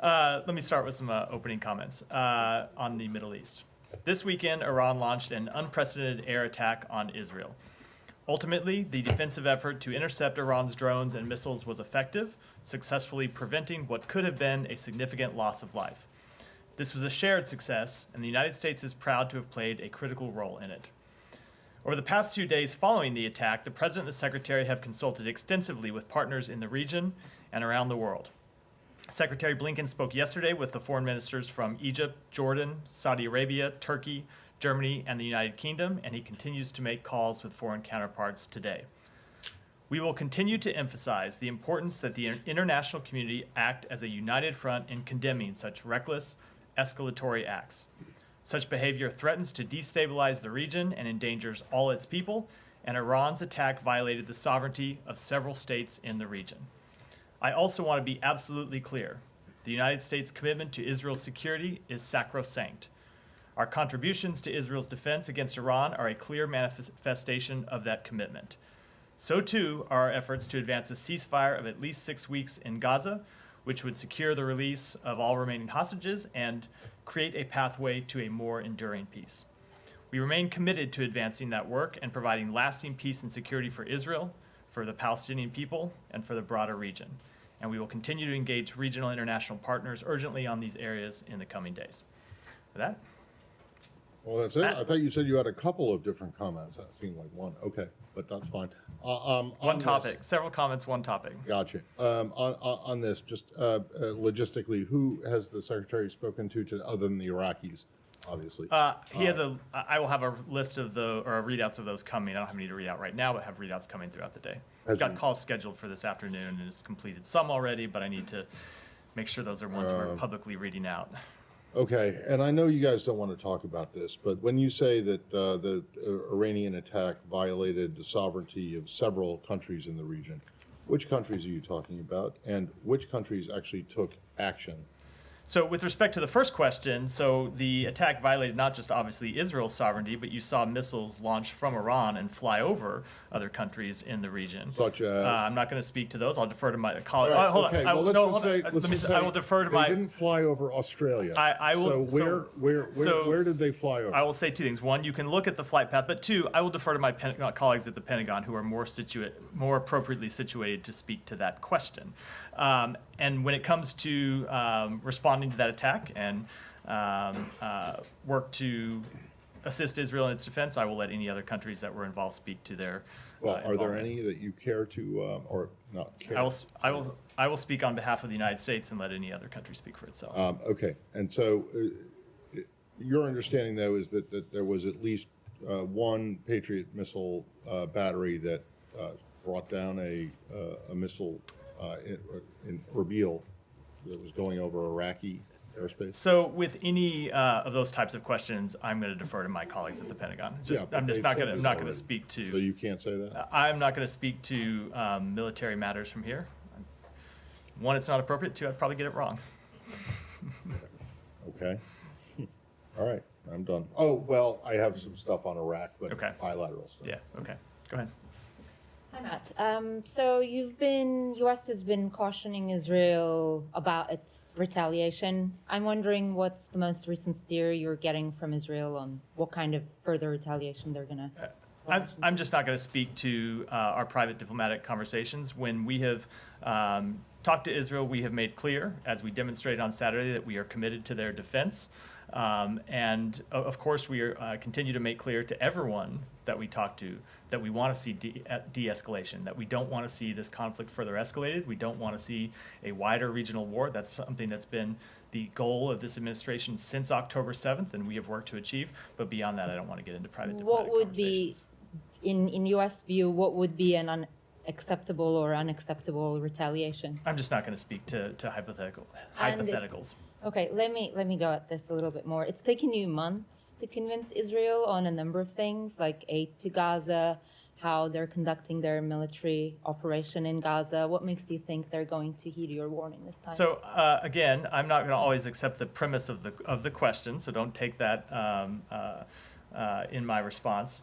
Let me start with some opening comments on the Middle East. This weekend, Iran launched an unprecedented air attack on Israel. Ultimately, the defensive effort to intercept Iran's drones and missiles was effective, successfully preventing what could have been a significant loss of life. This was a shared success, and the United States is proud to have played a critical role in it. Over the past 2 days following the attack, the President and the Secretary have consulted extensively with partners in the region and around the world. Secretary Blinken spoke yesterday with the foreign ministers from Egypt, Jordan, Saudi Arabia, Turkey, Germany, and the United Kingdom, and he continues to make calls with foreign counterparts today. We will continue to emphasize the importance that the international community act as a united front in condemning such reckless, escalatory acts. Such behavior threatens to destabilize the region and endangers all its people, and Iran's attack violated the sovereignty of several states in the region. I also want to be absolutely clear. The United States' commitment to Israel's security is sacrosanct. Our contributions to Israel's defense against Iran are a clear manifestation of that commitment. So too are our efforts to advance a ceasefire of at least 6 weeks in Gaza, which would secure the release of all remaining hostages and create a pathway to a more enduring peace. We remain committed to advancing that work and providing lasting peace and security for Israel, for the Palestinian people, and for the broader region. And we will continue to engage regional and international partners urgently on these areas in the coming days. With that. Well, that's it. I thought you said you had a couple of different comments. That seemed like one. Okay, but that's fine. One topic. Several comments, one topic. Gotcha. On this, just logistically, who has the Secretary spoken to other than the Iraqis, obviously? He has I will have a list of readouts of those coming. I don't have any to read out right now, but have readouts coming throughout the day. He's got calls scheduled for this afternoon and has completed some already, but I need to make sure those are ones we're publicly reading out. Okay, and I know you guys don't want to talk about this, but when you say that the Iranian attack violated the sovereignty of several countries in the region, which countries are you talking about, and which countries actually took action? So with respect to the first question, so the attack violated not just obviously Israel's sovereignty, but you saw missiles launched from Iran and fly over other countries in the region. Such as? I'm not going to speak to those. I'll defer to my colleague. Right, Hold okay. on. Let's just say I will defer to my. They didn't fly over Australia. I will. So where did they fly over? I will say two things. One, you can look at the flight path, but two, I will defer to my colleagues at the Pentagon who are more appropriately situated to speak to that question. And when it comes to responding to that attack and work to assist Israel in its defense, I will let any other countries that were involved speak to their. Well, are there any that you care to, or not care? I will speak on behalf of the United States and let any other country speak for itself. Okay, and so your understanding, though, is that there was at least one Patriot missile battery that brought down a missile in Erbil that was going over Iraqi airspace? So with any of those types of questions, I'm going to defer to my colleagues at the Pentagon. I'm not going to speak to. So you can't say that? I'm not going to speak to military matters from here. One, it's not appropriate. Two, I'd probably get it wrong. Okay. All right, I'm done. Oh, well, I have some stuff on Iraq, but okay. Bilateral stuff. Yeah, okay. Go ahead. Hi, Matt. So U.S. has been cautioning Israel about its retaliation. I'm wondering what's the most recent steer you're getting from Israel on what kind of further retaliation they're going to I'm just not going to speak to our private diplomatic conversations. When we have talked to Israel, we have made clear, as we demonstrated on Saturday, that we are committed to their defense. And of course, we continue to make clear to everyone that we talk to that we want to see de-escalation, that we don't want to see this conflict further escalated. We don't want to see a wider regional war. That's something that's been the goal of this administration since October 7th, and we have worked to achieve. But beyond that, I don't want to get into private diplomatic conversations. In U.S. view, what would be an acceptable or unacceptable retaliation? I'm just not going to speak to hypotheticals. Okay, let me go at this a little bit more. It's taken you months to convince Israel on a number of things, like aid to Gaza, how they're conducting their military operation in Gaza. What makes you think they're going to heed your warning this time? So again, I'm not going to always accept the premise of the question, so don't take that in my response.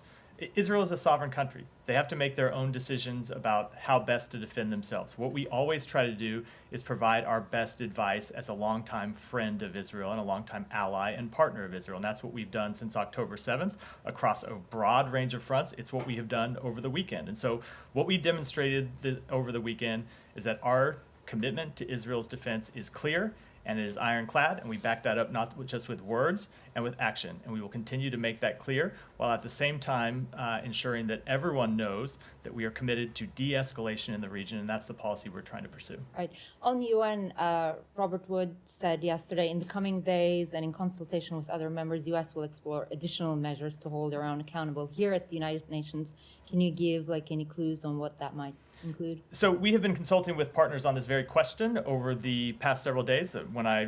Israel is a sovereign country. They have to make their own decisions about how best to defend themselves. What we always try to do is provide our best advice as a longtime friend of Israel and a longtime ally and partner of Israel. And that's what we've done since October 7th across a broad range of fronts. It's what we have done over the weekend. And so what we demonstrated over the weekend is that our commitment to Israel's defense is clear and it is ironclad, and we back that up not just with words and with action. And we will continue to make that clear while at the same time ensuring that everyone knows that we are committed to de-escalation in the region, and that's the policy we're trying to pursue. Right. On UN, Robert Wood said yesterday, in the coming days and in consultation with other members, U.S. will explore additional measures to hold Iran accountable. Here at the United Nations, can you give any clues on what that might include? So we have been consulting with partners on this very question over the past several days. When I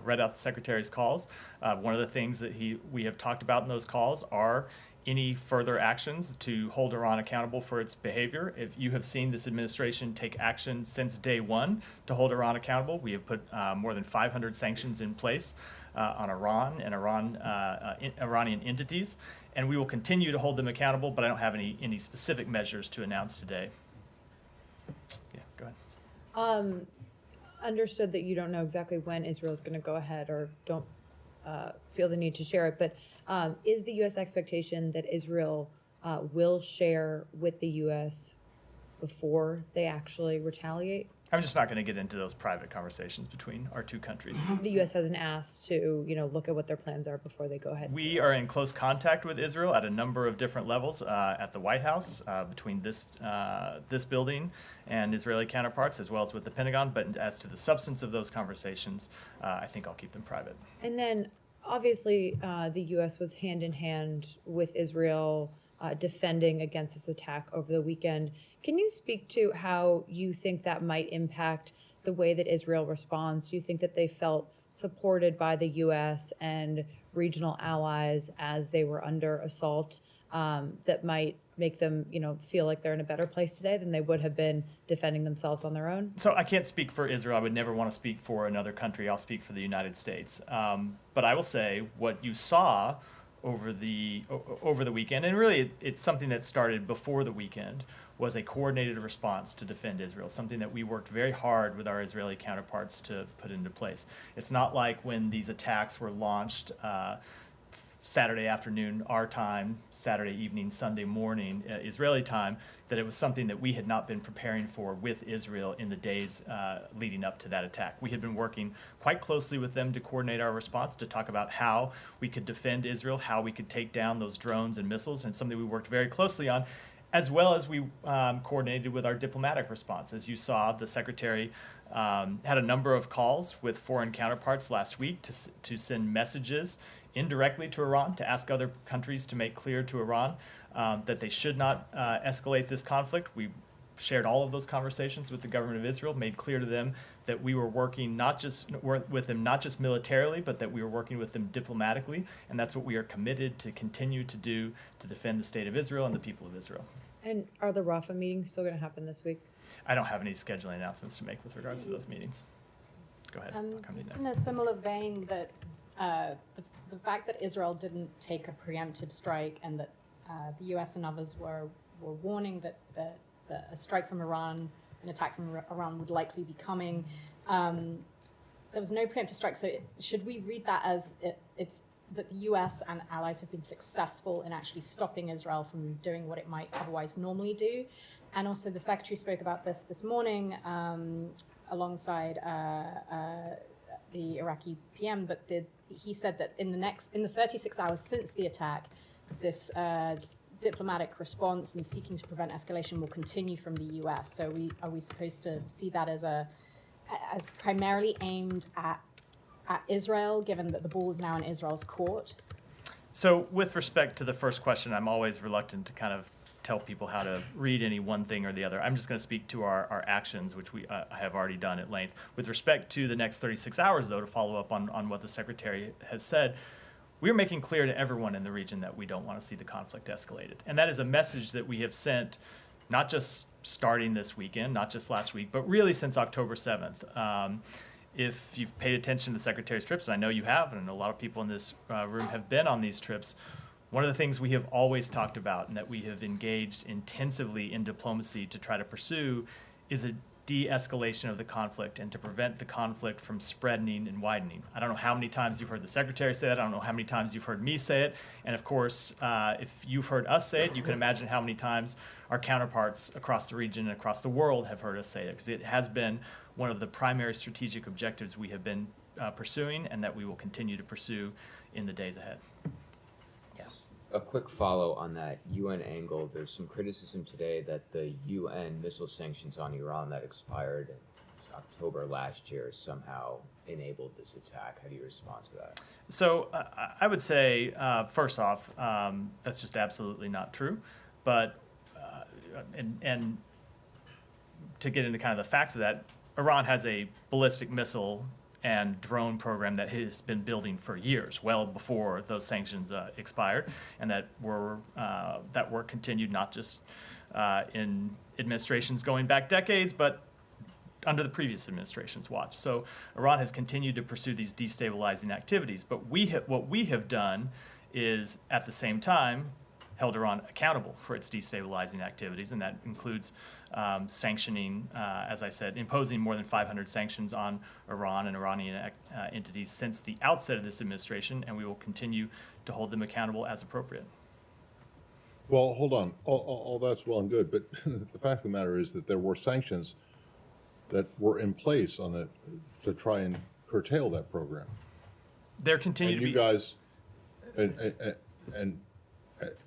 read out the Secretary's calls, one of the things that we have talked about in those calls are any further actions to hold Iran accountable for its behavior. If you have seen this administration take action since day one to hold Iran accountable, we have put more than 500 sanctions in place on Iran and Iranian entities, and we will continue to hold them accountable, but I don't have any specific measures to announce today. Yeah, go ahead. Understood that you don't know exactly when Israel is going to go ahead or don't feel the need to share it, but is the U.S. expectation that Israel will share with the U.S. before they actually retaliate? I'm just not going to get into those private conversations between our two countries. The U.S. hasn't asked to, look at what their plans are before they go ahead. We are in close contact with Israel at a number of different levels at the White House, between this building and Israeli counterparts, as well as with the Pentagon. But as to the substance of those conversations, I think I'll keep them private. And then, obviously, the U.S. was hand in hand with Israel defending against this attack over the weekend. Can you speak to how you think that might impact the way that Israel responds? Do you think that they felt supported by the U.S. and regional allies as they were under assault that might make them, feel like they're in a better place today than they would have been defending themselves on their own? So I can't speak for Israel. I would never want to speak for another country. I'll speak for the United States. But I will say what you saw over the weekend, and really it's something that started before the weekend, was a coordinated response to defend Israel, something that we worked very hard with our Israeli counterparts to put into place. It's not like when these attacks were launched Saturday afternoon, our time, Saturday evening, Sunday morning, Israeli time, that it was something that we had not been preparing for with Israel in the days leading up to that attack. We had been working quite closely with them to coordinate our response, to talk about how we could defend Israel, how we could take down those drones and missiles, and something we worked very closely on, as well as we coordinated with our diplomatic response. As you saw, the Secretary had a number of calls with foreign counterparts last week to send messages indirectly to Iran, to ask other countries to make clear to Iran that they should not escalate this conflict. We shared all of those conversations with the government of Israel, made clear to them that we were working with them not just militarily, but that we were working with them diplomatically, and that's what we are committed to continue to do to defend the state of Israel and the people of Israel. And are the Rafah meetings still going to happen this week? I don't have any scheduling announcements to make with regards to those meetings. Go ahead. I'll come to you next. In a similar vein, that the fact that Israel didn't take a preemptive strike, and that the U.S. and others were warning that a strike from Iran, an attack from Iran would likely be coming. There was no preemptive strike, so should we read that as it's that the U.S. and allies have been successful in actually stopping Israel from doing what it might otherwise normally do? And also the Secretary spoke about this morning alongside the Iraqi PM, but he said that in the 36 hours since the attack, this diplomatic response and seeking to prevent escalation will continue from the U.S. So are we supposed to see that as primarily aimed at Israel, given that the ball is now in Israel's court? So with respect to the first question, I'm always reluctant to kind of tell people how to read any one thing or the other. I'm just going to speak to our actions, which we have already done at length. With respect to the next 36 hours, though, to follow up on what the Secretary has said, we're making clear to everyone in the region that we don't want to see the conflict escalated. And that is a message that we have sent not just starting this weekend, not just last week, but really since October 7th. If you've paid attention to the Secretary's trips, and I know you have, and a lot of people in this room have been on these trips, One of the things we have always talked about and that we have engaged intensively in diplomacy to try to pursue is a de-escalation of the conflict and to prevent the conflict from spreading and widening. I don't know how many times you've heard the Secretary say that. I don't know how many times you've heard me say it. And of course, if you've heard us say it, you can imagine how many times our counterparts across the region and across the world have heard us say it, because it has been one of the primary strategic objectives we have been pursuing and that we will continue to pursue in the days ahead. A quick follow on that UN angle. There's some criticism today that the UN missile sanctions on Iran that expired in October last year somehow enabled this attack. How do you respond to that? So I would say, first off, that's just absolutely not true. But, and to get into kind of the facts of that, Iran has a ballistic missile and drone program that has been building for years, well before those sanctions expired, and that work continued not just in administrations going back decades, but under the previous administration's watch. So Iran has continued to pursue these destabilizing activities. But what we have done is, at the same time, held Iran accountable for its destabilizing activities, and that includes sanctioning, as I said, imposing more than 500 sanctions on Iran and Iranian entities since the outset of this administration, and we will continue to hold them accountable as appropriate. Well, hold on. All that's well and good, but the fact of the matter is that there were sanctions that were in place on it to try and curtail that program. There continue to be... You guys,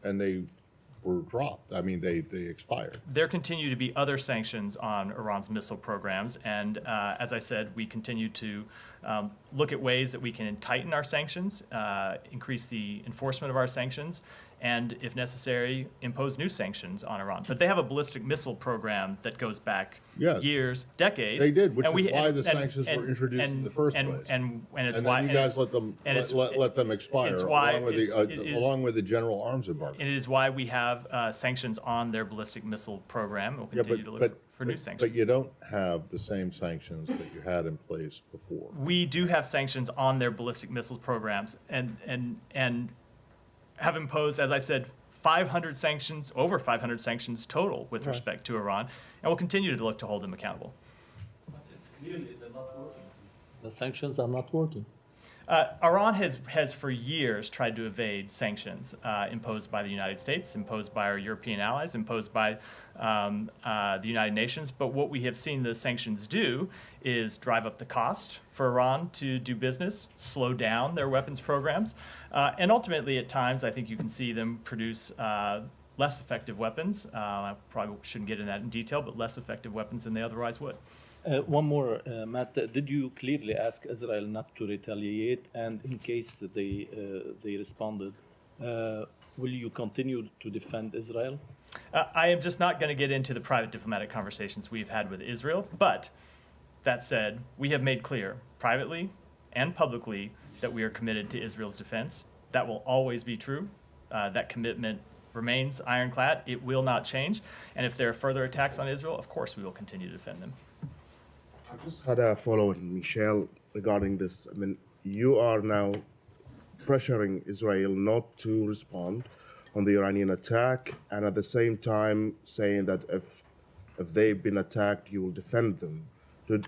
and they were dropped. I mean, they expired. There continue to be other sanctions on Iran's missile programs, and as I said, we continue to look at ways that we can tighten our sanctions, increase the enforcement of our sanctions, and if necessary, impose new sanctions on Iran. But they have a ballistic missile program that goes back years, decades. They did, which is why the sanctions were introduced in the first place. And it's and why then you guys let them expire, along with the general arms embargo. And it is why we have sanctions on their ballistic missile program. We'll continue to look for new sanctions. But you don't have the same sanctions that you had in place before. We do have sanctions on their ballistic missile programs, and have imposed, as I said, 500 sanctions, over 500 sanctions total with respect to Iran, and we'll continue to look to hold them accountable. But it's clearly they're not working. The sanctions are not working. Iran has for years tried to evade sanctions imposed by the United States, imposed by our European allies, imposed by the United Nations. But what we have seen the sanctions do is drive up the cost for Iran to do business, slow down their weapons programs, and ultimately at times I think you can see them produce less effective weapons. I probably shouldn't get into that in detail, but less effective weapons than they otherwise would. One more, Matt. Did you clearly ask Israel not to retaliate? And in case they responded, will you continue to defend Israel? I am just not going to get into the private diplomatic conversations we've had with Israel. But that said, we have made clear privately and publicly that we are committed to Israel's defense. That will always be true. That commitment remains ironclad. It will not change. And if there are further attacks on Israel, of course we will continue to defend them. I just had a follow-on, Michelle, regarding this. I mean, you are now pressuring Israel not to respond on the Iranian attack, and at the same time saying that if they've been attacked, you will defend them. Do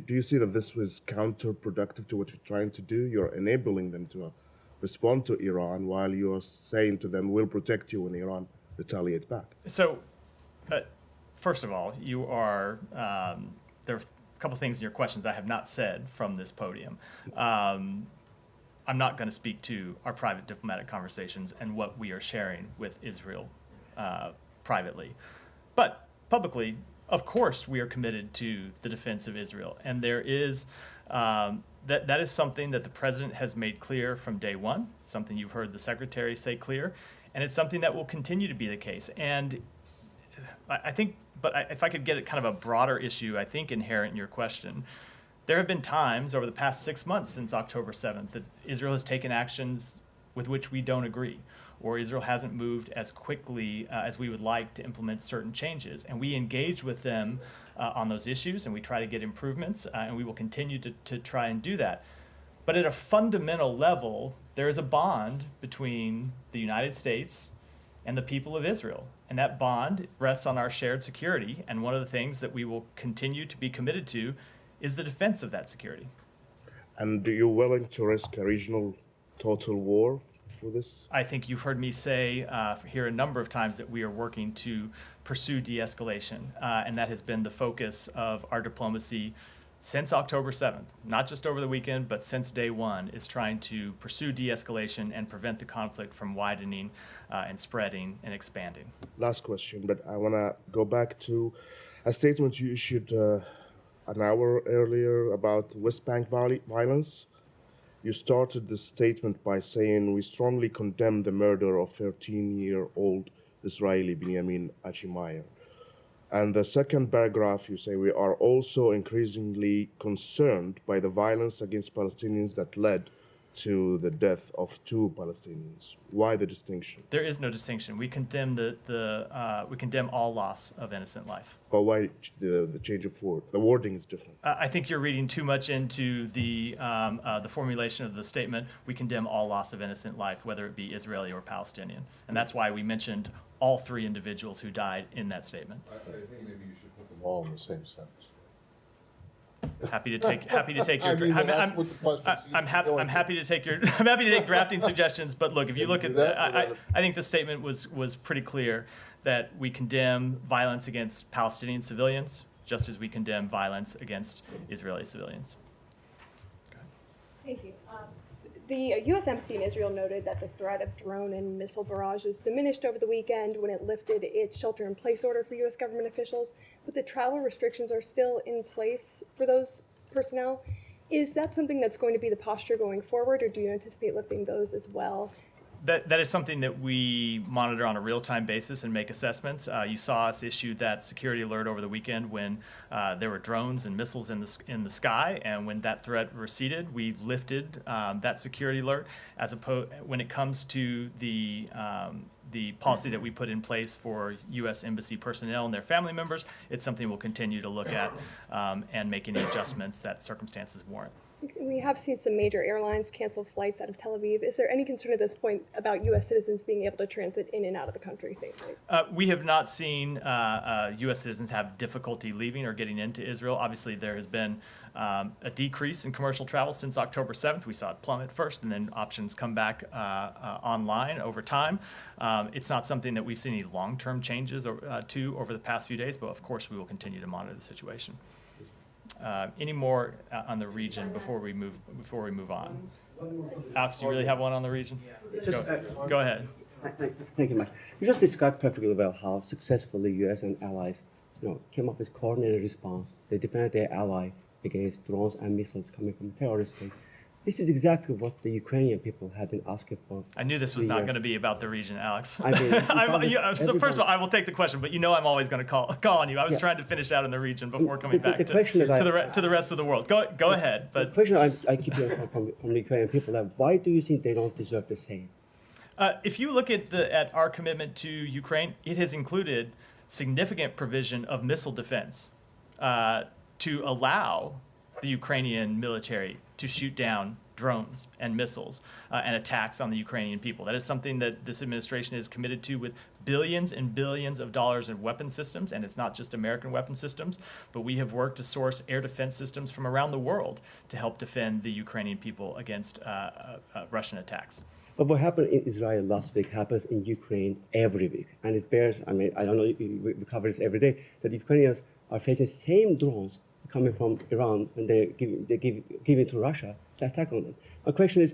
you see that this was counterproductive to what you're trying to do? You're enabling them to respond to Iran while you're saying to them, we'll protect you when Iran retaliates back. So, first of all, you are, there are a couple things in your questions I have not said from this podium. I'm not going to speak to our private diplomatic conversations and what we are sharing with Israel privately. But publicly, of course, we are committed to the defense of Israel. And there is, that is something that the president has made clear from day one, something you've heard the secretary say clear, and it's something that will continue to be the case. And I think, if I could get at kind of a broader issue, I think inherent in your question, there have been times over the past 6 months since October 7th that Israel has taken actions with which we don't agree, or Israel hasn't moved as quickly as we would like to implement certain changes. And we engage with them on those issues, and we try to get improvements, and we will continue to try and do that. But at a fundamental level, there is a bond between the United States and the people of Israel. And that bond rests on our shared security. And one of the things that we will continue to be committed to is the defense of that security. And are you willing to risk a regional total war for this? I think you've heard me say here a number of times that we are working to pursue de-escalation. And that has been the focus of our diplomacy since October 7th, not just over the weekend, but since day one, is trying to pursue de-escalation and prevent the conflict from widening and spreading and expanding. Last question, but I want to go back to a statement you issued an hour earlier about West Bank violence. You started the statement by saying, "We strongly condemn the murder of 13-year-old Israeli Benjamin Achimayer." And the second paragraph, you say, "We are also increasingly concerned by the violence against Palestinians that led to the death of 2 Palestinians." Why the distinction? There is no distinction. We condemn we condemn all loss of innocent life. But why the change of word? The wording is different. I think you're reading too much into the formulation of the statement. We condemn all loss of innocent life, whether it be Israeli or Palestinian, and that's why we mentioned all 3 individuals who died in that statement. I think maybe you should put them all in the same sentence. Happy to take your. I mean, that's what the question is. I'm happy to take your. I'm happy to take drafting suggestions. But look, if you look at, I think the statement was pretty clear that we condemn violence against Palestinian civilians, just as we condemn violence against Israeli civilians. Thank you. The U.S. Embassy in Israel noted that the threat of drone and missile barrages diminished over the weekend when it lifted its shelter-in-place order for U.S. government officials, but the travel restrictions are still in place for those personnel. Is that something that's going to be the posture going forward, or do you anticipate lifting those as well? That is something that we monitor on a real-time basis and make assessments. You saw us issue that security alert over the weekend when there were drones and missiles in the sky, and when that threat receded, we lifted that security alert. When it comes to the policy that we put in place for U.S. Embassy personnel and their family members, it's something we'll continue to look at and make any adjustments that circumstances warrant. We have seen some major airlines cancel flights out of Tel Aviv. Is there any concern at this point about U.S. citizens being able to transit in and out of the country safely? We have not seen U.S. citizens have difficulty leaving or getting into Israel. Obviously, there has been a decrease in commercial travel since October 7th. We saw it plummet first, and then options come back online over time. It's not something that we've seen any long-term changes to over the past few days, but of course, we will continue to monitor the situation. Any more on the region before we move on? Alex, do you really have one on the region? Go ahead. Thank you much. You just described perfectly well how successfully U.S. and allies, came up with coordinated response. They defended their ally against drones and missiles coming from terrorist state. This is exactly what the Ukrainian people have been asking for. I knew this was not going to be about the region, Alex. I mean, so first of all, I will take the question, but I'm always going to call on you. I was trying to finish out in the region before coming back to the rest of the world. Go ahead. But the question I keep hearing from the Ukrainian people, that why do you think they don't deserve the same? If you look at our commitment to Ukraine, it has included significant provision of missile defense to allow the Ukrainian military to shoot down drones and missiles and attacks on the Ukrainian people. That is something that this administration is committed to, with billions and billions of dollars in weapon systems, and it's not just American weapon systems, but we have worked to source air defense systems from around the world to help defend the Ukrainian people against Russian attacks. But what happened in Israel last week happens in Ukraine every week. And it bears, I don't know, we cover this every day, that the Ukrainians are facing same drones coming from Iran, and they give it to Russia to attack on them. My question is,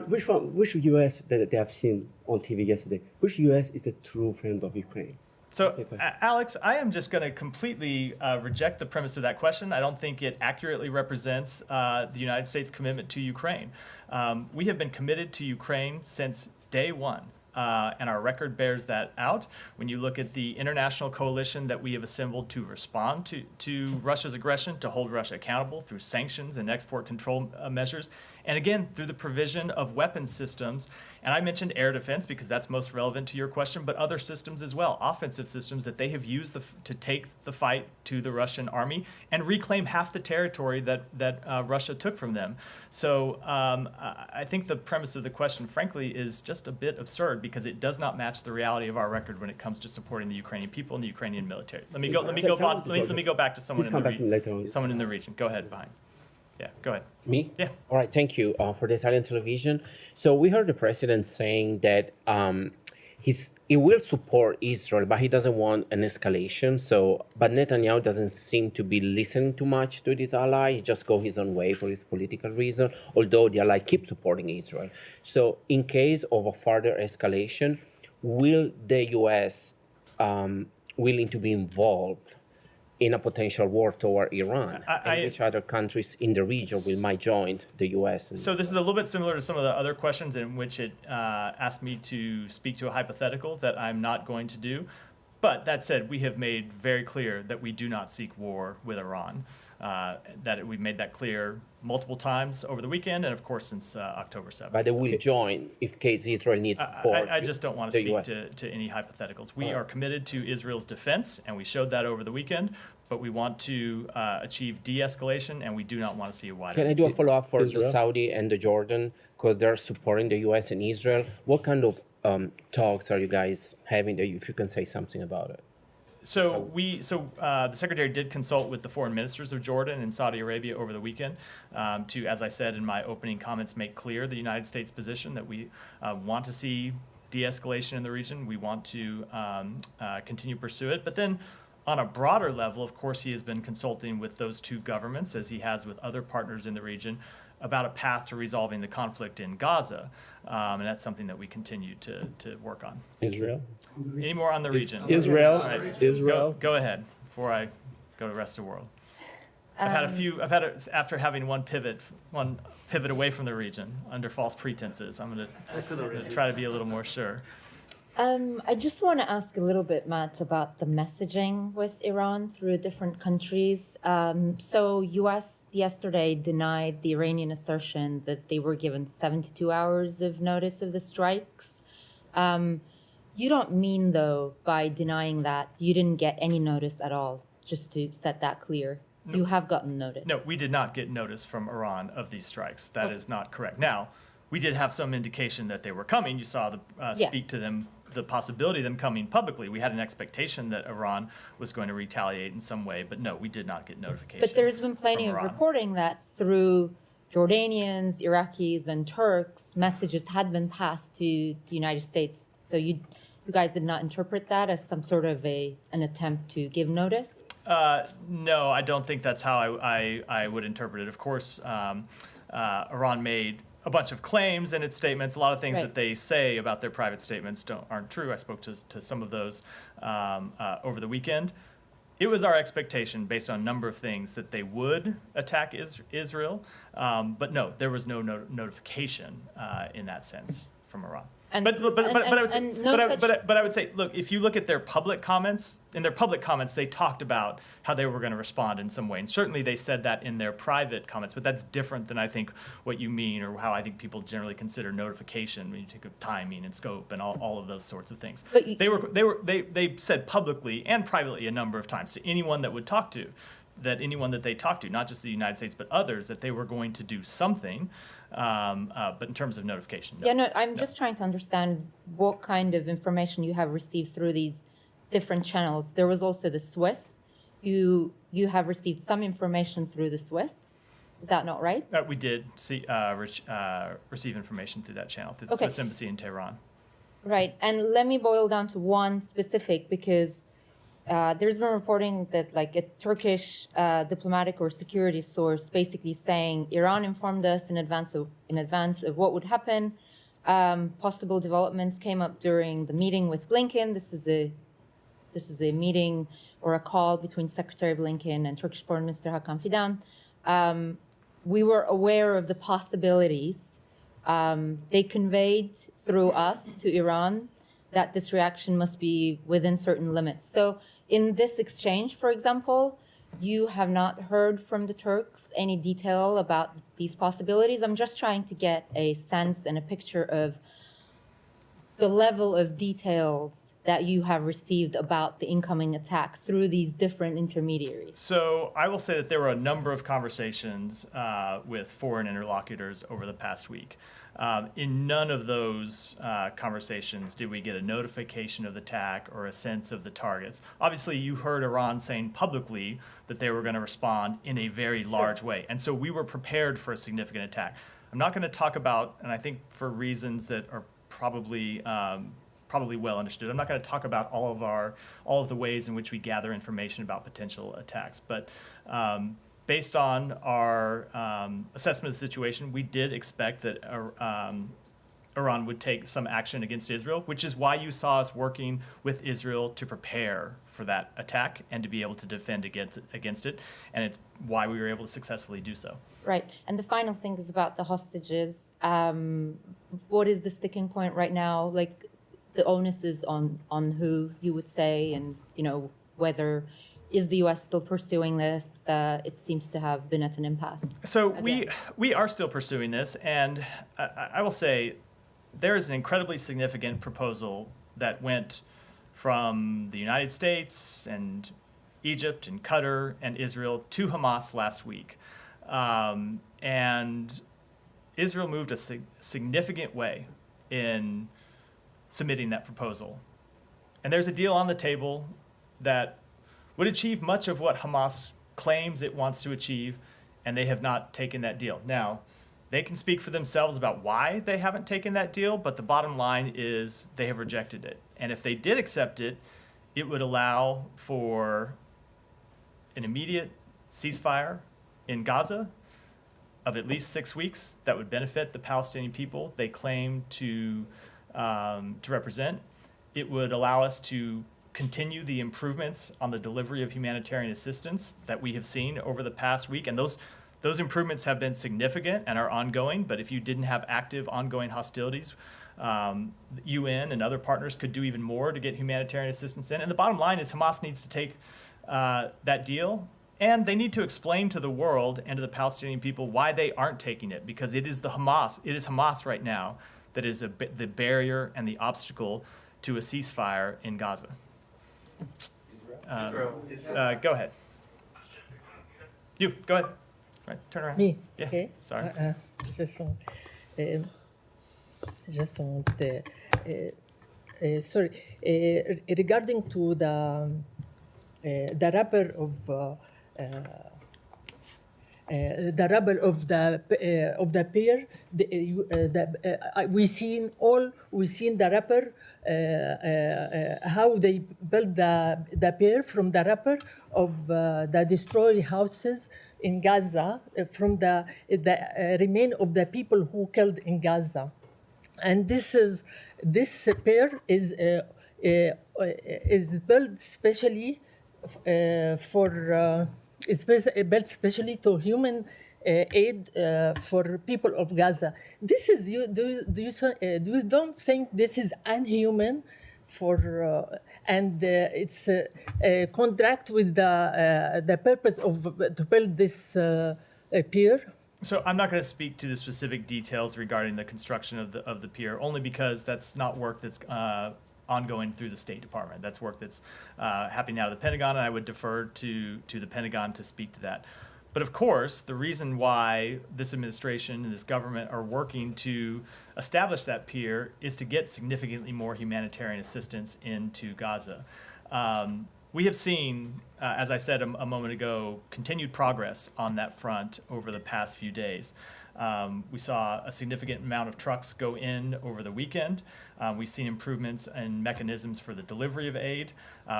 which U.S. that they have seen on TV yesterday, which U.S. is the true friend of Ukraine? So, Alex, I am just going to completely reject the premise of that question. I don't think it accurately represents the United States' commitment to Ukraine. We have been committed to Ukraine since day one. and our record bears that out. When you look at the international coalition that we have assembled to respond to Russia's aggression, to hold Russia accountable through sanctions and export control measures, and again, through the provision of weapons systems. And I mentioned air defense because that's most relevant to your question, but other systems as well, offensive systems that they have used to take the fight to the Russian army and reclaim half the territory that Russia took from them. So I think the premise of the question, frankly, is just a bit absurd because it does not match the reality of our record when it comes to supporting the Ukrainian people and the Ukrainian military. Let me go back to someone in the region. Go ahead, behind. Yeah, go ahead. Me? Yeah. All right, thank you for the Italian television. So we heard the president saying that he will support Israel, but he doesn't want an escalation. But Netanyahu doesn't seem to be listening too much to this ally. He just goes his own way for his political reason, although the ally keeps supporting Israel. So in case of a further escalation, will the U.S. Willing to be involved in a potential war toward Iran, and which other countries in the region might join the U.S.? So this is a little bit similar to some of the other questions in which it asked me to speak to a hypothetical that I'm not going to do. But that said, we have made very clear that we do not seek war with Iran. We've made that clear multiple times over the weekend and, of course, since October 7th. But they will join in case Israel needs support. I just don't want to speak to any hypotheticals. We are committed to Israel's defense, and we showed that over the weekend, but we want to achieve de-escalation, and we do not want to see a wider. Can I do a follow-up for the Saudi and the Jordan, because they're supporting the U.S. and Israel? What kind of talks are you guys having, if you can say something about it? So the Secretary did consult with the foreign ministers of Jordan and Saudi Arabia over the weekend to, as I said in my opening comments, make clear the United States position that we want to see de-escalation in the region. We want to continue to pursue it. But then on a broader level, of course, he has been consulting with those two governments, as he has with other partners in the region, about a path to resolving the conflict in Gaza. And that's something that we continue to work on. Israel? Any more on the region? Israel? All right. Israel? Go ahead before I go to the rest of the world. After having one pivot away from the region under false pretenses. I'm going to try to be a little more sure. I just want to ask a little bit, Matt, about the messaging with Iran through different countries. So U.S. yesterday denied the Iranian assertion that they were given 72 hours of notice of the strikes. You don't mean, though, by denying that, you didn't get any notice at all, just to set that clear. No. You have gotten notice. No, we did not get notice from Iran of these strikes. That is not correct. Now, we did have some indication that they were coming. You saw speak to them, the possibility of them coming publicly. We had an expectation that Iran was going to retaliate in some way, but no, we did not get notification. But there's been plenty of reporting that through Jordanians, Iraqis, and Turks, messages had been passed to the United States. So you guys did not interpret that as some sort of an attempt to give notice? No, I don't think that's how I would interpret it. Of course, Iran made a bunch of claims in its statements. A lot of things that they say about their private statements aren't true. I spoke to some of those over the weekend. It was our expectation, based on a number of things, that they would attack Israel. But no, there was no notification in that sense from Iran. But I would say, look, if you look at their public comments, they talked about how they were going to respond in some way. And certainly they said that in their private comments, but that's different than I think what you mean, or how I think people generally consider notification when you think of timing and scope and all of those sorts of things. But they said publicly and privately a number of times to anyone that would talk to, that anyone that they talked to, not just the United States, but others, that they were going to do something. But in terms of notification, no. I'm just trying to understand what kind of information you have received through these different channels. There was also the Swiss. You have received some information through the Swiss. Is that not right? We did receive information through that channel, through the Swiss Embassy in Tehran. Right. And let me boil down to one specific, because there's been reporting that like a Turkish diplomatic or security source basically saying Iran informed us in advance of what would happen. Possible developments came up during the meeting with Blinken. This is a meeting or a call between Secretary Blinken and Turkish Foreign Minister Hakan Fidan. We were aware of the possibilities They conveyed through us to Iran that this reaction must be within certain limits. So in this exchange, for example, you have not heard from the Turks any detail about these possibilities. I'm just trying to get a sense and a picture of the level of details that you have received about the incoming attack through these different intermediaries. So I will say that there were a number of conversations with foreign interlocutors over the past week. In none of those conversations did we get a notification of the attack or a sense of the targets. Obviously, you heard Iran saying publicly that they were going to respond in a very large way. And so we were prepared for a significant attack. I'm not going to talk about, and I think for reasons that are probably well understood, I'm not going to talk about all of the ways in which we gather information about potential attacks. But based on our assessment of the situation, we did expect that Iran would take some action against Israel, which is why you saw us working with Israel to prepare for that attack and to be able to defend against it. And it's why we were able to successfully do so. Right. And the final thing is about the hostages. What is the sticking point right now? Like, the onus is on who, you would say, and, you know, whether is the U.S. still pursuing this? It seems to have been at an impasse. So we are still pursuing this, and I will say there is an incredibly significant proposal that went from the United States and Egypt and Qatar and Israel to Hamas last week. And Israel moved a significant way in submitting that proposal. And there's a deal on the table that would achieve much of what Hamas claims it wants to achieve, and they have not taken that deal. Now, they can speak for themselves about why they haven't taken that deal, but the bottom line is they have rejected it. And if they did accept it, it would allow for an immediate ceasefire in Gaza of at least 6 weeks that would benefit the Palestinian people they claim to represent. It would allow us to continue the improvements on the delivery of humanitarian assistance that we have seen over the past week. And those improvements have been significant and are ongoing. But if you didn't have active ongoing hostilities, the UN and other partners could do even more to get humanitarian assistance in. And the bottom line is Hamas needs to take that deal. And they need to explain to the world and to the Palestinian people why they aren't taking it, because it is Hamas right now that is the barrier and the obstacle to a ceasefire in Gaza. Go ahead. You, go ahead. Right, turn around. Me? Yeah, Okay. sorry. Sorry. Regarding to the rapper of the pier, we seen the rapper how they built the pier from the rapper of the destroyed houses in Gaza from the remain of the people who killed in Gaza, and this pier is built specially it's built especially to human aid for people of Gaza. This is you don't think this is inhuman for and it's a contract with the purpose of to build this pier? So I'm not going to speak to the specific details regarding the construction of the pier, only because that's not work that's ongoing through the State Department. That's work that's happening out of the Pentagon, and I would defer to the Pentagon to speak to that. But of course, the reason why this administration and this government are working to establish that pier is to get significantly more humanitarian assistance into Gaza. We have seen, as I said a moment ago, continued progress on that front over the past few days. We saw a significant amount of trucks go in over the weekend. We've seen improvements in mechanisms for the delivery of aid.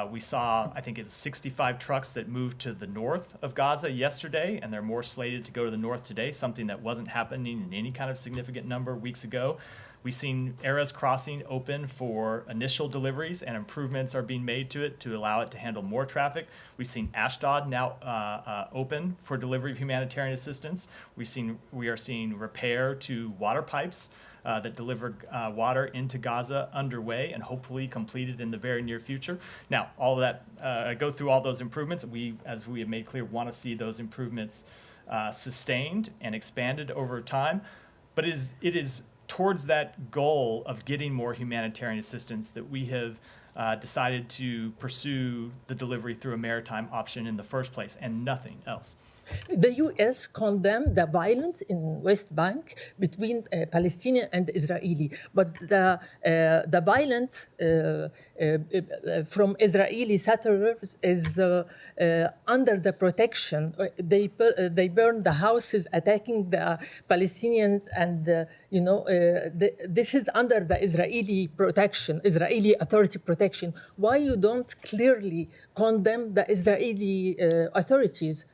We saw, I think it was 65 trucks that moved to the north of Gaza yesterday, and there are more slated to go to the north today, something that wasn't happening in any kind of significant number weeks ago. We've seen Erez crossing open for initial deliveries, and improvements are being made to it to allow it to handle more traffic. We've seen Ashdod now open for delivery of humanitarian assistance. We are seeing repair to water pipes that deliver water into Gaza underway and hopefully completed in the very near future. Now, all of that, go through all those improvements. We, as we have made clear, want to see those improvements sustained and expanded over time. But it is towards that goal of getting more humanitarian assistance that we have decided to pursue the delivery through a maritime option in the first place, and nothing else. The U.S. condemned the violence in West Bank between Palestinian and Israeli, but the violence from Israeli settlers is under the protection. They burn the houses, attacking the Palestinians, and this is under the Israeli protection, Israeli authority protection. Why you don't clearly condemn the Israeli authorities?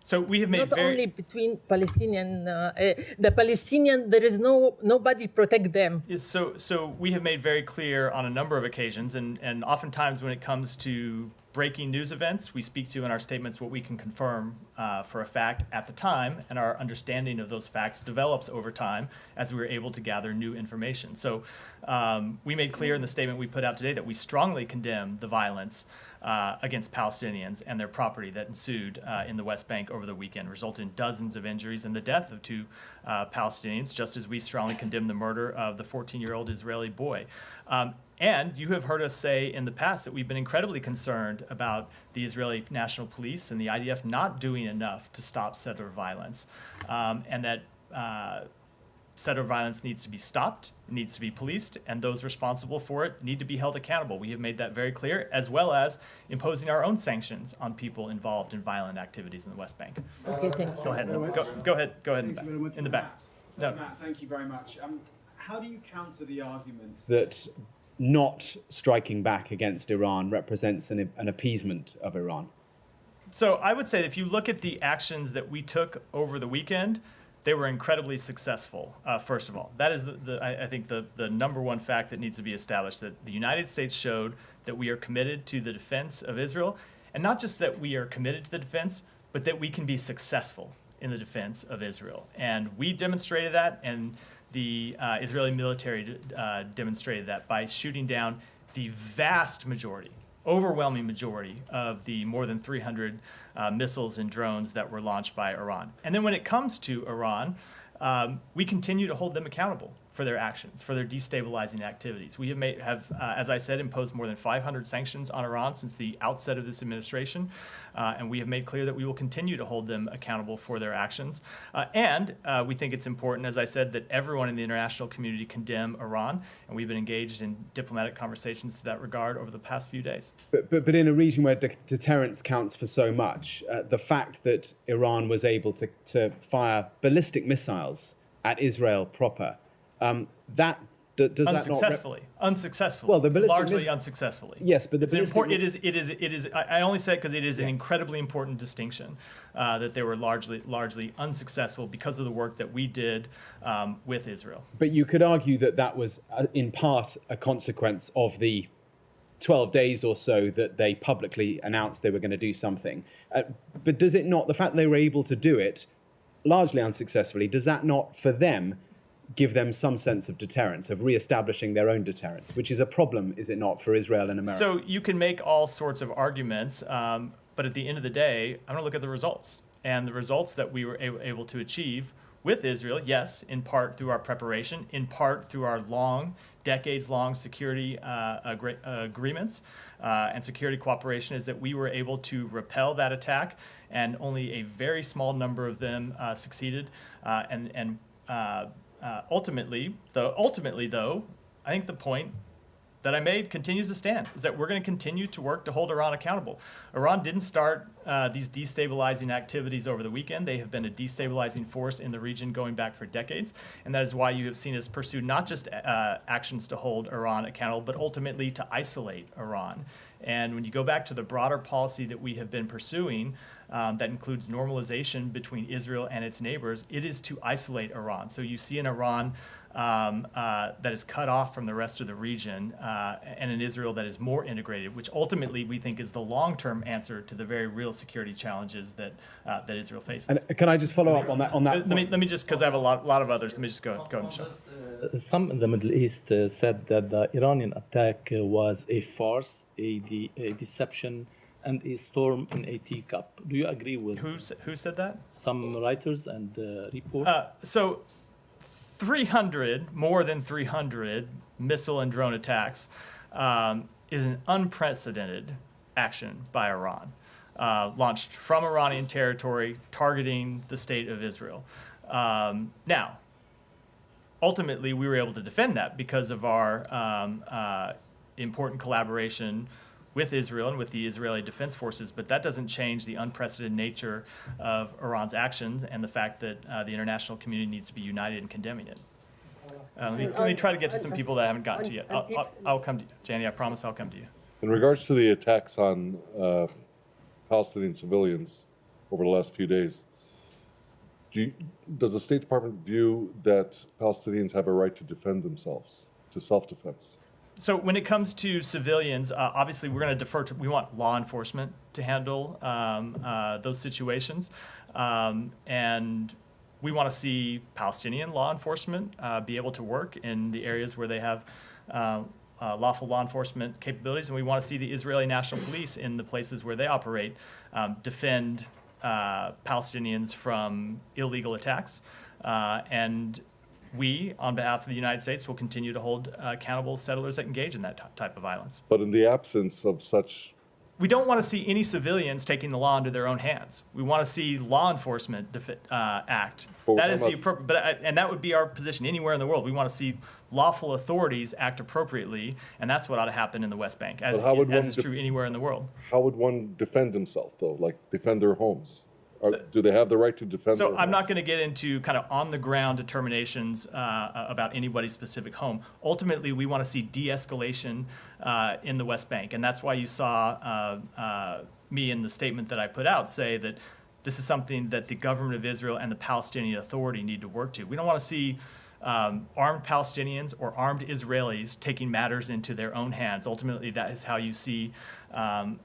So we have made not only between Palestinian, the Palestinian, there is nobody protect them. So we have made very clear on a number of occasions, and oftentimes when it comes to breaking news events, we speak to in our statements what we can confirm for a fact at the time, and our understanding of those facts develops over time as we were able to gather new information. So we made clear in the statement we put out today that we strongly condemn the violence against Palestinians and their property that ensued in the West Bank over the weekend, resulting in dozens of injuries and the death of 2 Palestinians, just as we strongly condemn the murder of the 14-year-old Israeli boy. And you have heard us say in the past that we've been incredibly concerned about the Israeli National Police and the IDF not doing enough to stop settler violence, and that settler violence needs to be stopped, needs to be policed, and those responsible for it need to be held accountable. We have made that very clear, as well as imposing our own sanctions on people involved in violent activities in the West Bank. Okay, thank you. Go ahead in the back. No. Matt, thank you very much. How do you counter the argument that not striking back against Iran represents an appeasement of Iran? So I would say that if you look at the actions that we took over the weekend, they were incredibly successful, first of all. That is, I think, the number one fact that needs to be established, that the United States showed that we are committed to the defense of Israel, and not just that we are committed to the defense, but that we can be successful in the defense of Israel. And we demonstrated that, and the Israeli military demonstrated that by shooting down the vast majority, overwhelming majority of the more than 300 missiles and drones that were launched by Iran. And then when it comes to Iran, we continue to hold them accountable for their actions, for their destabilizing activities. We have, as I said, imposed more than 500 sanctions on Iran since the outset of this administration, and we have made clear that we will continue to hold them accountable for their actions. And we think it's important, as I said, that everyone in the international community condemn Iran, and we've been engaged in diplomatic conversations to that regard over the past few days. But in a region where deterrence counts for so much, the fact that Iran was able to fire ballistic missiles at Israel proper, does unsuccessfully. That not unsuccessfully. Well, the largely unsuccessfully. Yes, but it's important. It is. I only say it because it is an incredibly important distinction that they were largely unsuccessful because of the work that we did with Israel. But you could argue that that was in part a consequence of the 12 days or so that they publicly announced they were going to do something. But does it not, the fact they were able to do it largely unsuccessfully, does that not, for them, give them some sense of deterrence, of re-establishing their own deterrence, which is a problem, is it not, for Israel and America? So you can make all sorts of arguments, but at the end of the day, I'm going to look at the results. And the results that we were able to achieve with Israel, yes, in part through our preparation, in part through our decades-long security agreements and security cooperation, is that we were able to repel that attack, and only a very small number of them succeeded. Ultimately, though, I think the point that I made continues to stand, is that we're going to continue to work to hold Iran accountable. Iran didn't start these destabilizing activities over the weekend. They have been a destabilizing force in the region going back for decades, and that is why you have seen us pursue not just actions to hold Iran accountable, but ultimately to isolate Iran And when you go back to the broader policy that we have been pursuing, that includes normalization between Israel and its neighbors, it is to isolate Iran. So you see an Iran that is cut off from the rest of the region, and an Israel that is more integrated, which ultimately we think is the long-term answer to the very real security challenges that that Israel faces. And can I just follow up on that? Let me just, because I have a lot of others. Let me just go ahead, Michelle. Some in the Middle East said that the Iranian attack was a farce, a deception, and a storm in a teacup. Do you agree with who said that? Some writers and reports. So 300, more than 300 missile and drone attacks is an unprecedented action by Iran, launched from Iranian territory, targeting the state of Israel. Now, ultimately, we were able to defend that because of our important collaboration with Israel and with the Israeli Defense Forces, but that doesn't change the unprecedented nature of Iran's actions and the fact that the international community needs to be united in condemning it. Let me try to get to some people that I haven't gotten to yet. I'll come to you. Janie, I promise I'll come to you. In regards to the attacks on Palestinian civilians over the last few days, does the State Department view that Palestinians have a right to defend themselves, to self-defense? So when it comes to civilians, obviously we're going to defer to, we want law enforcement to handle those situations. And we want to see Palestinian law enforcement be able to work in the areas where they have lawful law enforcement capabilities. And we want to see the Israeli National Police in the places where they operate defend Palestinians from illegal attacks. And we, on behalf of the United States, will continue to hold accountable settlers that engage in that type of violence. But in the absence of such... We don't want to see any civilians taking the law into their own hands. We want to see law enforcement act. That is the appropriate, and that would be our position anywhere in the world. We want to see lawful authorities act appropriately, and that's what ought to happen in the West Bank, as is true anywhere in the world. How would one defend himself, though? Like defend their homes? Do they have the right to defend their homes? So I'm not going to get into kind of on-the-ground determinations about anybody's specific home. Ultimately, we want to see de-escalation in the West Bank, and that's why you saw me in the statement that I put out say that this is something that the government of Israel and the Palestinian Authority need to work to. We don't want to see armed Palestinians or armed Israelis taking matters into their own hands. Ultimately, that is how you see an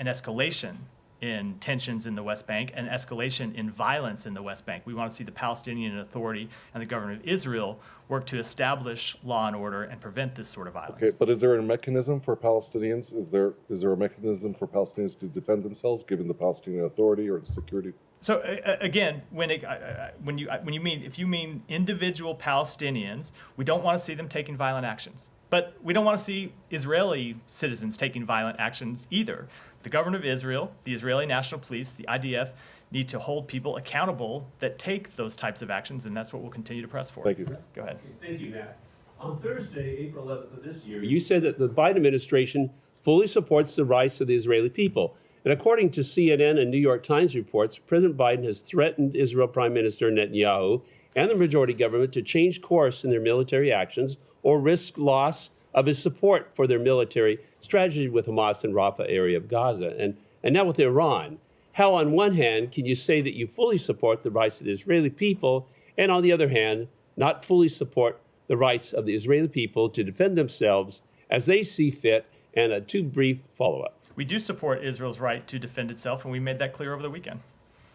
escalation in tensions in the West Bank, and escalation in violence in the West Bank. We want to see the Palestinian Authority and the government of Israel work to establish law and order and prevent this sort of violence. Okay, but is there a mechanism for Palestinians? Is there a mechanism for Palestinians to defend themselves, given the Palestinian Authority or the security? So again, if you mean individual Palestinians, we don't want to see them taking violent actions. But we don't want to see Israeli citizens taking violent actions either. The government of Israel, the Israeli National Police, the IDF need to hold people accountable that take those types of actions, and that's what we'll continue to press for. Thank you. Go ahead. Thank you, Matt. On Thursday, April 11th of this year, you said that the Biden administration fully supports the rights of the Israeli people. And according to CNN and New York Times reports, President Biden has threatened Israel Prime Minister Netanyahu and the majority government to change course in their military actions or risk loss of his support for their military strategy with Hamas in Rafah area of Gaza. And now with Iran, how on one hand can you say that you fully support the rights of the Israeli people, and on the other hand, not fully support the rights of the Israeli people to defend themselves as they see fit? And a two brief follow-up. We do support Israel's right to defend itself, and we made that clear over the weekend.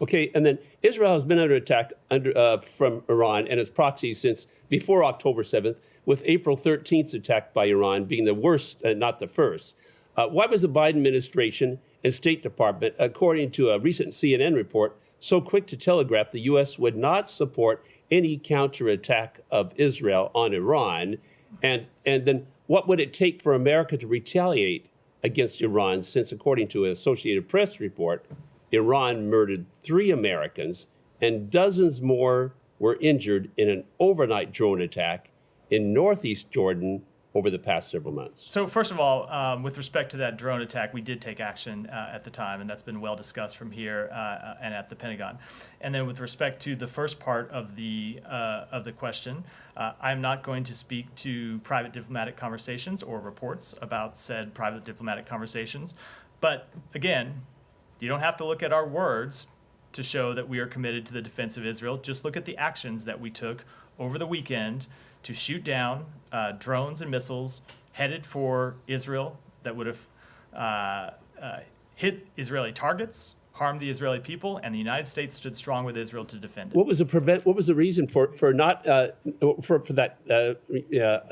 Okay, and then Israel has been under attack from Iran and its proxies since before October 7th, with April 13th's attack by Iran being the worst, not the first. Why was the Biden administration and State Department, according to a recent CNN report, so quick to telegraph the U.S. would not support any counterattack of Israel on Iran? And then what would it take for America to retaliate against Iran, since according to an Associated Press report, Iran murdered 3 Americans and dozens more were injured in an overnight drone attack in northeast Jordan over the past several months? So first of all, with respect to that drone attack, we did take action at the time, and that's been well discussed from here and at the Pentagon. And then with respect to the first part of the question, I'm not going to speak to private diplomatic conversations or reports about said private diplomatic conversations. But again, you don't have to look at our words to show that we are committed to the defense of Israel. Just look at the actions that we took over the weekend to shoot down drones and missiles headed for Israel that would have hit Israeli targets, harmed the Israeli people, and the United States stood strong with Israel to defend it. What was the reason for not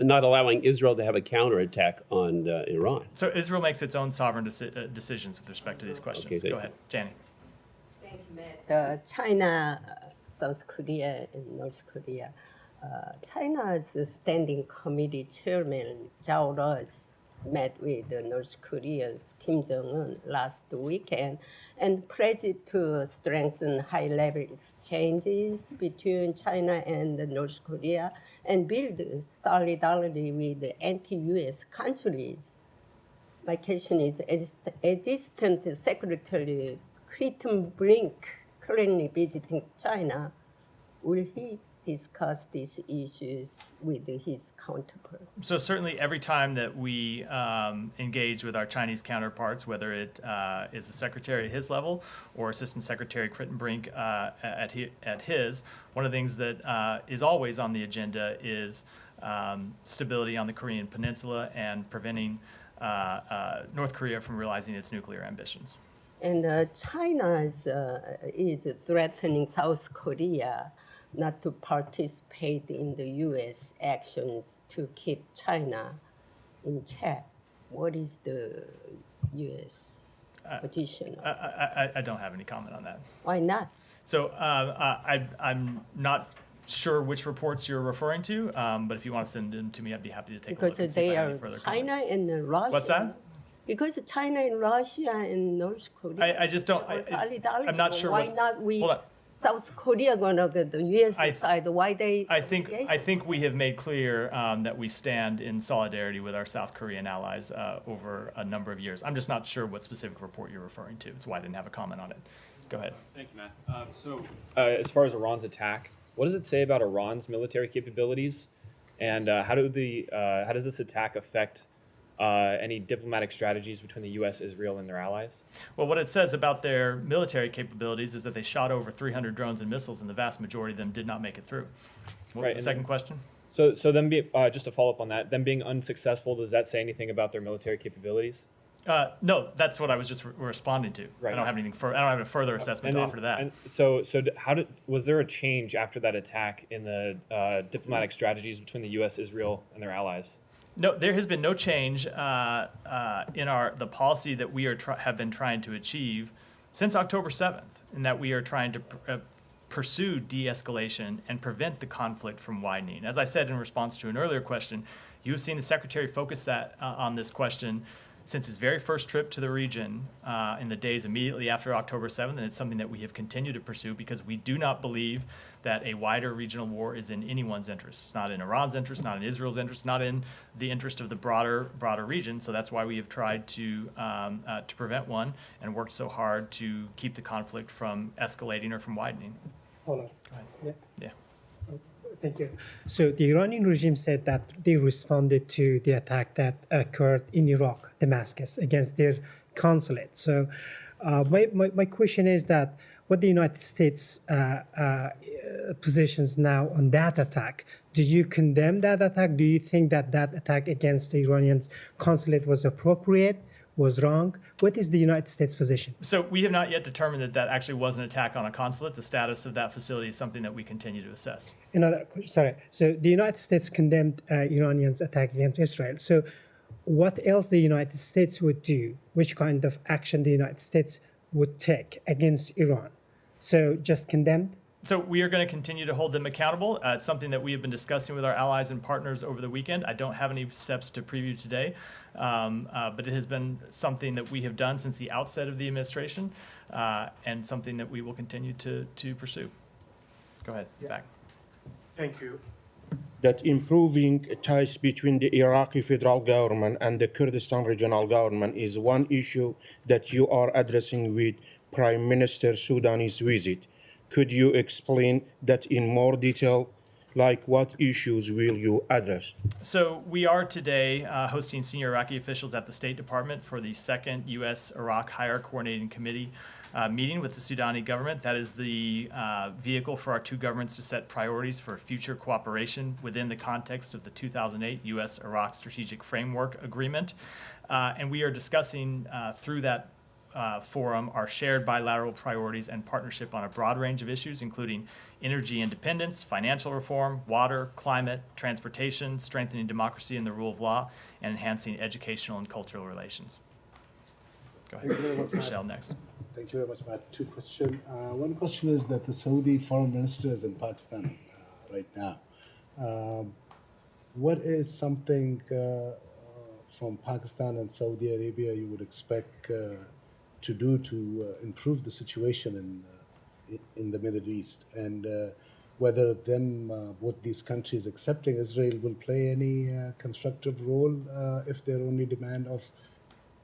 not allowing Israel to have a counterattack on Iran? So Israel makes its own sovereign decisions with respect to these questions. Okay, Go ahead, Jani. Thank you, Matt. China, South Korea, and North Korea. China's Standing Committee Chairman Zhao Rui met with North Korea's Kim Jong-un last weekend and pledged to strengthen high-level exchanges between China and North Korea and build solidarity with anti-U.S. countries. My question is, as Assistant Secretary Crittenbrink currently visiting China, will he discuss these issues with his counterpart? So certainly every time that we engage with our Chinese counterparts, whether it is the secretary at his level or Assistant Secretary Crittenbrink at his, one of the things that is always on the agenda is stability on the Korean Peninsula and preventing North Korea from realizing its nuclear ambitions. And China is threatening South Korea not to participate in the U.S. actions to keep China in check. What is the U.S. position? I don't have any comment on that. Why not? So I'm not sure which reports you're referring to, but if you want to send them to me, I'd be happy to take a look. Because they are China and Russia. What's that? Because China and Russia and North Korea. I just don't. I'm not sure. Why not we? Hold on. South Korea gonna get the U.S. side? Why they? I think we have made clear that we stand in solidarity with our South Korean allies over a number of years. I'm just not sure what specific report you're referring to. That's why I didn't have a comment on it. Go ahead. Thank you, Matt. As far as Iran's attack, what does it say about Iran's military capabilities, and how does this attack affect any diplomatic strategies between the U.S., Israel, and their allies? Well, what it says about their military capabilities is that they shot over 300 drones and missiles, and the vast majority of them did not make it through. What was the second question? So them just to follow up on that, them being unsuccessful, does that say anything about their military capabilities? No, that's what I was just responding to. Right. I don't have anything. I don't have a further assessment to offer to that. And was there a change after that attack in the diplomatic strategies between the U.S., Israel, and their allies? No, there has been no change in the policy that we have been trying to achieve since October 7th, in that we are trying to pursue de-escalation and prevent the conflict from widening. As I said in response to an earlier question, you have seen the Secretary focus on this question since his very first trip to the region in the days immediately after October 7th, and it's something that we have continued to pursue because we do not believe that a wider regional war is in anyone's interest. It's not in Iran's interest, not in Israel's interest, not in the interest of the broader region. So that's why we have tried to prevent one and worked so hard to keep the conflict from escalating or from widening. Hold on. Go ahead. Yeah. Thank you. So the Iranian regime said that they responded to the attack that occurred in Iraq, Damascus, against their consulate. So my question is that what the United States positions now on that attack, do you condemn that attack? Do you think that attack against the Iranian consulate was appropriate, was wrong? What is the United States position? So we have not yet determined that actually was an attack on a consulate. The status of that facility is something that we continue to assess. Another question, sorry. So the United States condemned Iranians' attack against Israel. So what else the United States would do? Which kind of action the United States would take against Iran? So just condemned? So we are going to continue to hold them accountable. It's something that we have been discussing with our allies and partners over the weekend. I don't have any steps to preview today, but it has been something that we have done since the outset of the administration, and something that we will continue to pursue. Go ahead, back. Thank you. that improving ties between the Iraqi federal government and the Kurdistan regional government is one issue that you are addressing with Prime Minister Sudanese visit. Could you explain that in more detail? Like what issues will you address? So we are today hosting senior Iraqi officials at the State Department for the second U.S.-Iraq Higher Coordinating Committee meeting with the Sudani government. That is the vehicle for our two governments to set priorities for future cooperation within the context of the 2008 U.S.-Iraq Strategic Framework Agreement. And we are discussing through that forum our shared bilateral priorities and partnership on a broad range of issues, including energy independence, financial reform, water, climate, transportation, strengthening democracy and the rule of law, and enhancing educational and cultural relations. Go ahead. Thank you very much, Michelle, next. Thank you very much, Matt. Two questions. One question is that the Saudi foreign minister is in Pakistan right now. What is something from Pakistan and Saudi Arabia you would expect to do to improve the situation in the Middle East, and whether both these countries accepting Israel will play any constructive role if their only demand of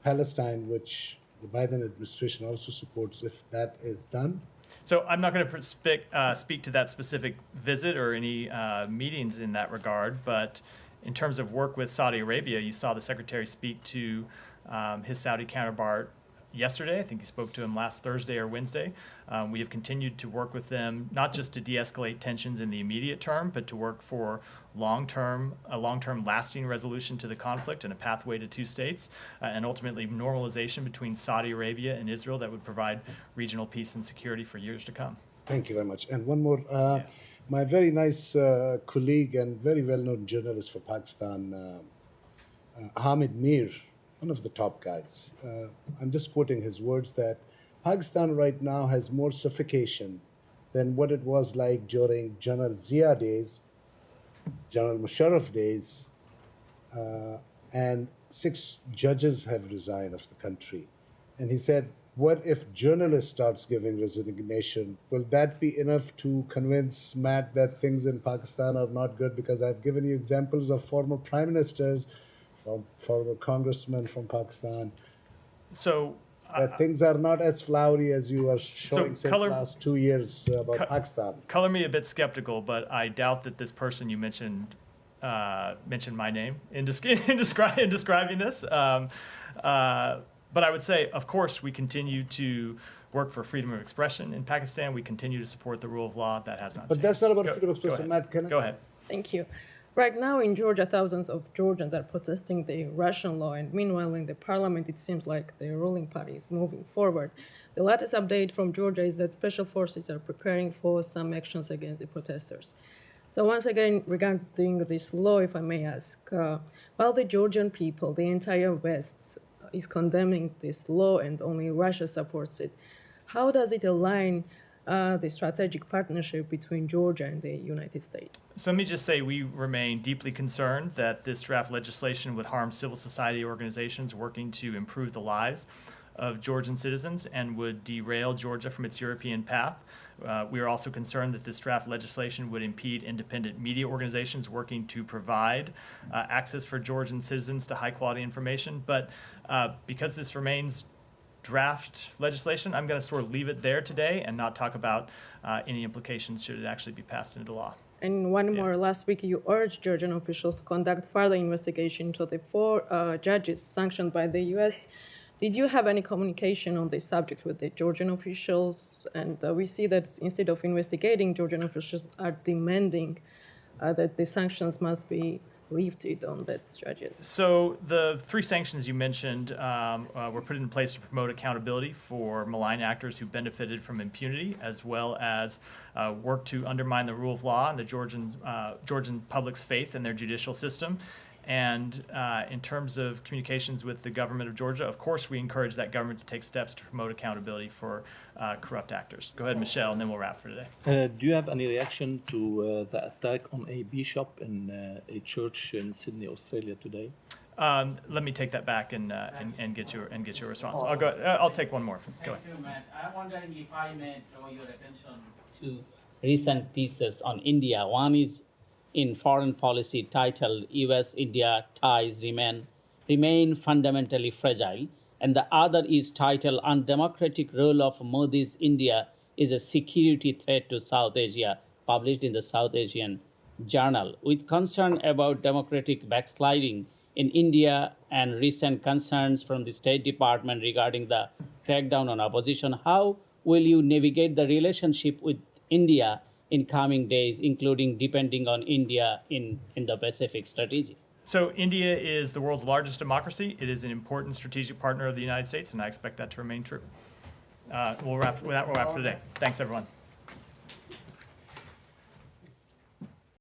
Palestine, which the Biden administration also supports, if that is done? So I'm not going to speak to that specific visit or any meetings in that regard, but in terms of work with Saudi Arabia, you saw the Secretary speak to his Saudi counterpart yesterday. I think he spoke to him last Thursday or Wednesday. We have continued to work with them, not just to de-escalate tensions in the immediate term, but to work for a long-term lasting resolution to the conflict and a pathway to two states, and ultimately normalization between Saudi Arabia and Israel that would provide regional peace and security for years to come. Thank you very much. And one more, my very nice colleague and very well-known journalist for Pakistan, Hamid Mir, one of the top guys. I'm just quoting his words that Pakistan right now has more suffocation than what it was like during General Zia days, General Musharraf days, and 6 judges have resigned of the country. And he said, what if journalists starts giving resignation? Will that be enough to convince Matt that things in Pakistan are not good? Because I've given you examples of former prime ministers, former congressmen from Pakistan. So things are not as flowery as you are showing since the last 2 years about Pakistan. Color me a bit skeptical, but I doubt that this person you mentioned mentioned my name in describing this. But I would say, of course, we continue to work for freedom of expression in Pakistan. We continue to support the rule of law. That has not changed. But that's not about freedom of expression, Matt. Go ahead. Thank you. Right now in Georgia, thousands of Georgians are protesting the Russian law, and meanwhile in the parliament, it seems like the ruling party is moving forward. The latest update from Georgia is that special forces are preparing for some actions against the protesters. So once again, regarding this law, if I may ask, while the Georgian people, the entire West, is condemning this law and only Russia supports it, how does it align the strategic partnership between Georgia and the United States? So let me just say we remain deeply concerned that this draft legislation would harm civil society organizations working to improve the lives of Georgian citizens and would derail Georgia from its European path. We are also concerned that this draft legislation would impede independent media organizations working to provide access for Georgian citizens to high-quality information. But because this remains draft legislation, I'm going to sort of leave it there today and not talk about any implications should it actually be passed into law. And one more, last week you urged Georgian officials to conduct further investigation into the 4 judges sanctioned by the U.S. Did you have any communication on this subject with the Georgian officials? And we see that instead of investigating, Georgian officials are demanding that the sanctions must be lifted on that judges. So the 3 sanctions you mentioned were put in place to promote accountability for malign actors who benefited from impunity, as well as work to undermine the rule of law and the Georgian public's faith in their judicial system. And in terms of communications with the government of Georgia, of course, we encourage that government to take steps to promote accountability for corrupt actors. Go ahead, Michelle, and then we'll wrap for today. Do you have any reaction to the attack on a bishop in a church in Sydney, Australia today? Let me take that back and get your response. I'll take one more. Go ahead. Thank you, Matt. I'm wondering if I may draw your attention to recent pieces on India. One is in foreign policy titled U.S.-India ties remain fundamentally fragile, and the other is titled Undemocratic Role of Modi's India is a Security Threat to South Asia, published in the South Asian Journal. With concern about democratic backsliding in India and recent concerns from the State Department regarding the crackdown on opposition, how will you navigate the relationship with India in coming days, including depending on India in the Pacific strategy? So India is the world's largest democracy. It is an important strategic partner of the United States, and I expect that to remain true. We'll wrap for today. Thanks, everyone.